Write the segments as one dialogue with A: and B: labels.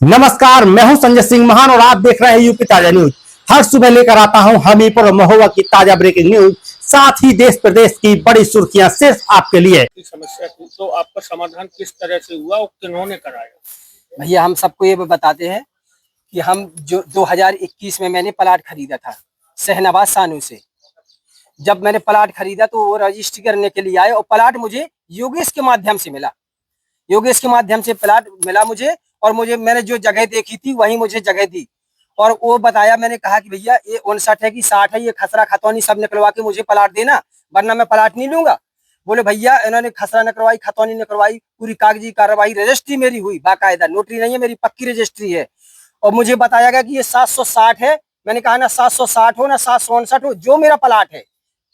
A: नमस्कार, मैं हूं संजय सिंह महान और आप देख रहे हैं यूपी ताजा न्यूज। हर सुबह लेकर आता हूं हमीरपुर और महोबा की ताजा ब्रेकिंग न्यूज, साथ ही देश प्रदेश की बड़ी सुर्खियां सिर्फ आपके लिए।
B: समस्या थी तो आपका समाधान किस तरह से हुआ और किन्होंने कराया?
C: भैया हम सबको ये बताते हैं कि हम जो 2021 में मैंने प्लाट खरीदा था शहनवाज सानू से। जब मैंने प्लाट खरीदा तो वो रजिस्ट्री करने के लिए आए और प्लाट मुझे योगेश के माध्यम से मिला। योगेश के माध्यम से प्लाट मिला मुझे और मैंने जो जगह देखी थी वही मुझे जगह दी और वो बताया। मैंने कहा कि भैया ये 59 है कि 60 है, ये खसरा खतौनी सब निकलवा के मुझे प्लाट देना, वरना मैं प्लाट नहीं लूंगा। बोले भैया इन्होंने खसरा न करवाई, खतौनी न करवाई, पूरी कागजी कार्रवाई, रजिस्ट्री मेरी हुई बाकायदा, नोटरी नहीं है मेरी, पक्की रजिस्ट्री है। और मुझे बताया गया कि ये 760 है। मैंने कहा ना 760 हो ना 759 हो, जो मेरा प्लाट है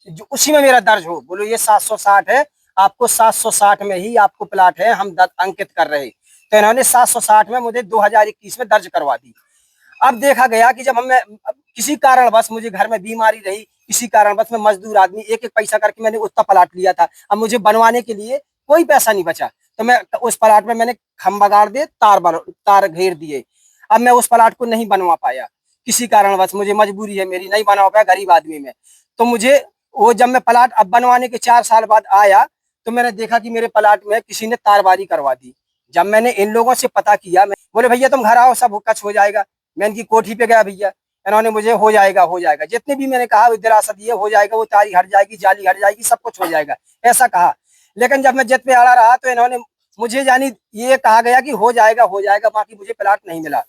C: जो उसी में मेरा दर्ज हो। बोलो ये 760 है, आपको 760 में ही आपको प्लाट है, हम अंकित कर रहे। तो इन्होंने 760 में मुझे 2021 में दर्ज करवा दी। अब देखा गया कि जब किसी कारणवश मुझे घर में बीमारी रही, किसी कारणवश मैं मजदूर आदमी एक एक पैसा करके मैंने उतना प्लाट लिया था। अब मुझे बनवाने के लिए कोई पैसा नहीं बचा, तो मैं उस प्लाट में मैंने खंभा गाड़ दिए, तार घेर दिए। अब मैं उस प्लाट को नहीं बनवा पाया, किसी कारणवश मुझे मजबूरी है मेरी, नहीं बनवा पाया, गरीब आदमी में। तो मुझे वो जब मैं प्लाट अब बनवाने के 4 साल बाद आया तो मैंने देखा कि मेरे प्लाट में किसी ने तारबारी करवा दी। जब मैंने इन लोगों से पता किया, मैं बोले भैया तुम घर आओ, सब कच हो जाएगा। मैं इनकी कोठी पे गया, भैया इन्होंने मुझे हो जाएगा जितने भी मैंने कहा दिलासा दिए, हो जाएगा, वो तारी हट जाएगी, जाली हट जाएगी, सब कुछ हो जाएगा, ऐसा कहा। लेकिन जब मैं जित पे अड़ा रहा तो इन्होंने मुझे यानी ये कहा गया कि हो जाएगा, बाकी मुझे प्लाट नहीं मिला।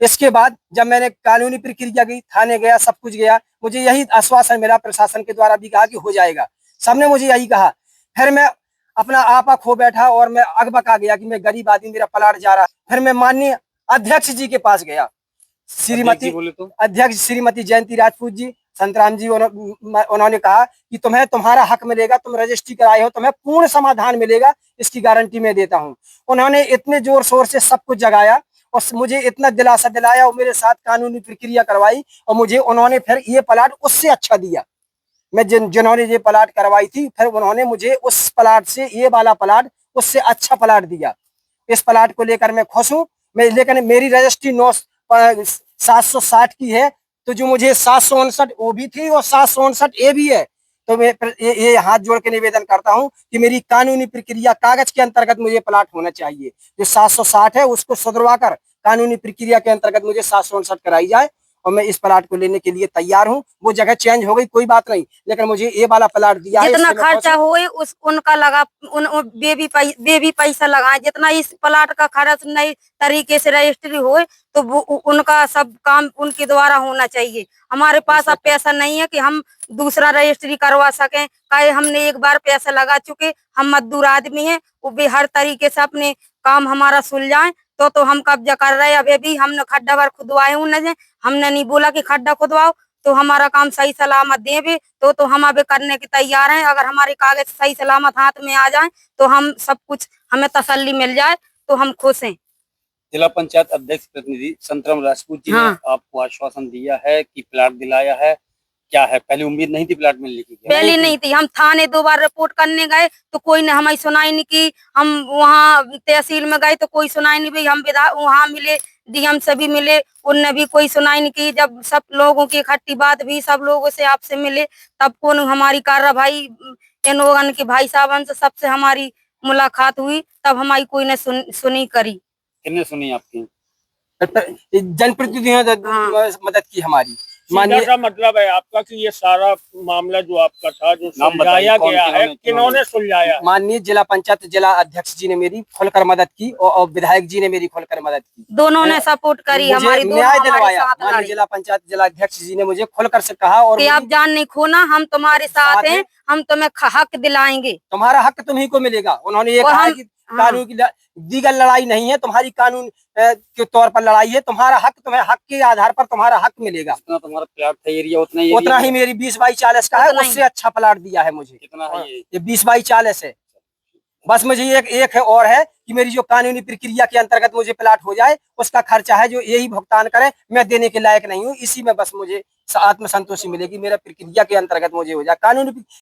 C: इसके बाद जब मैंने कानूनी प्रक्रिया गई, थाने गया, सब कुछ गया, मुझे यही आश्वासन मिला, प्रशासन के द्वारा भी कहा कि हो जाएगा, सबने मुझे यही कहा। फिर मैं अपना आपा खो बैठा और मैं अगबक आ गया कि मैं गरीब आदमी, मेरा प्लाट जा रहा। फिर मैं माननीय अध्यक्ष जी के पास गया, श्रीमती अध्यक्ष श्रीमती जयंती राजपूत जी, संतराम जी, उन्होंने कहा कि तुम्हें तुम्हारा हक मिलेगा, तुम रजिस्ट्री कराए हो, तुम्हें पूर्ण समाधान मिलेगा, इसकी गारंटी मैं देता हूँ। उन्होंने इतने जोर शोर से सब कुछ जगाया और मुझे इतना दिलासा दिलाया और मेरे साथ कानूनी प्रक्रिया करवाई और मुझे उन्होंने फिर ये प्लाट उससे अच्छा दिया। मैं जिन्होंने ये प्लाट करवाई थी, फिर उन्होंने मुझे उस प्लाट से ये वाला प्लाट उससे अच्छा प्लाट दिया। इस प्लाट को लेकर मैं खुश हूँ। लेकिन मेरी रजिस्ट्री 760 की है, तो जो मुझे 759 वो भी थी और 759 ए भी है। तो मैं ये हाथ जोड़ के निवेदन करता हूँ कि मेरी कानूनी प्रक्रिया कागज के अंतर्गत मुझे प्लाट होना चाहिए। जो 760 है उसको सुधरवा कर कानूनी प्रक्रिया के अंतर्गत मुझे 759 कराई जाए और मैं इस प्लाट को लेने के लिए तैयार हूँ। वो जगह चेंज हो गई कोई बात नहीं, लेकिन मुझे ये वाला प्लाट दिया है।
D: जितना खर्चा हुए उस उनका लगा, बेबी पैसा लगाए। जितना इस प्लाट का खर्च नई तरीके से रजिस्ट्री हुए तो वो उनका सब काम उनके द्वारा होना चाहिए। हमारे पास अब पैसा नहीं है कि हम दूसरा रजिस्ट्री करवा सकें। काहे हमने एक बार पैसा लगा चुके, हम मजदूर आदमी हैं, वो भी हर तरीके से अपने काम हमारा सुलझाएं तो हम कब्जा कर रहे हैं। अभी भी हमने खड्डा भर खुदवाए उन्हें, हमने नहीं बोला कि खड्डा खुदवाओ, तो हमारा काम सही सलामत देवे तो हम अभी करने के तैयार हैं। अगर हमारे कागज सही सलामत हाथ में आ जाएं तो हम सब कुछ, हमें तसल्ली मिल जाए तो हम खुश हैं।
E: जिला पंचायत अध्यक्ष प्रतिनिधि संतराम राजपूत जी ने आपको आश्वासन दिया है कि प्लाट दिलाया है, क्या है? पहले उम्मीद नहीं थी प्लाट मिलने की?
D: पहले नहीं थी। हम थाने 2 बार रिपोर्ट करने गए तो कोई ने हमें सुनाई नहीं की। हम वहाँ तहसील में गए तो कोई सुनाई नहीं भाई। हम वहाँ मिले, डीएम से भी मिले, उनने भी कोई सुनाई नहीं की। जब सब लोगों की इकट्ठी बात भी, सब लोगों से आपसे मिले, तब कौन हमारी कार्रवाई इन लोगों के भाई साहब से सबसे हमारी मुलाकात हुई, तब हमारी कोई ने सुनी करी।
E: किसने सुनी आपकी?
C: जनप्रतिनिधियों ने मदद की हमारी।
B: मानिए मतलब है आपका कि ये सारा मामला जो आपका था, जो सुलझाया गया है, किन्होंने सुलझाया?
C: माननीय जिला पंचायत जिला अध्यक्ष जी ने मेरी खुलकर मदद की और विधायक जी ने मेरी खुलकर मदद की।
D: दोनों ने सपोर्ट करी, हमारी
C: न्याय दिलवाया। माननीय जिला पंचायत जिला अध्यक्ष जी ने मुझे खुलकर से कहा और
D: कि आप जान नहीं खोना, हम तुम्हारे साथ हैं, हम तुम्हें हक दिलाएंगे,
C: तुम्हारा हक तुम्ही को मिलेगा। उन्होंने ये कहा कि कानून की दीगर लड़ाई नहीं है, तुम्हारी कानून के तौर पर लड़ाई है, तुम्हारा हक, तुम्हें हक के आधार पर तुम्हारा हक मिलेगा।
E: तुम्हारा प्लाट था एरिया
C: उतना ही मेरी 20/40 का है, उससे अच्छा प्लाट दिया है मुझे।
E: कितना है
C: ये 20/40 है। बस मुझे एक है और है कि मेरी जो कानूनी प्रक्रिया के अंतर्गत मुझे प्लाट हो जाए, उसका खर्चा है जो यही भुगतान करे, मैं देने के लायक नहीं हूँ। इसी में बस मुझे आत्मसंतोषी मिलेगी, मेरा प्रक्रिया के अंतर्गत मुझे हो जाए। कानूनी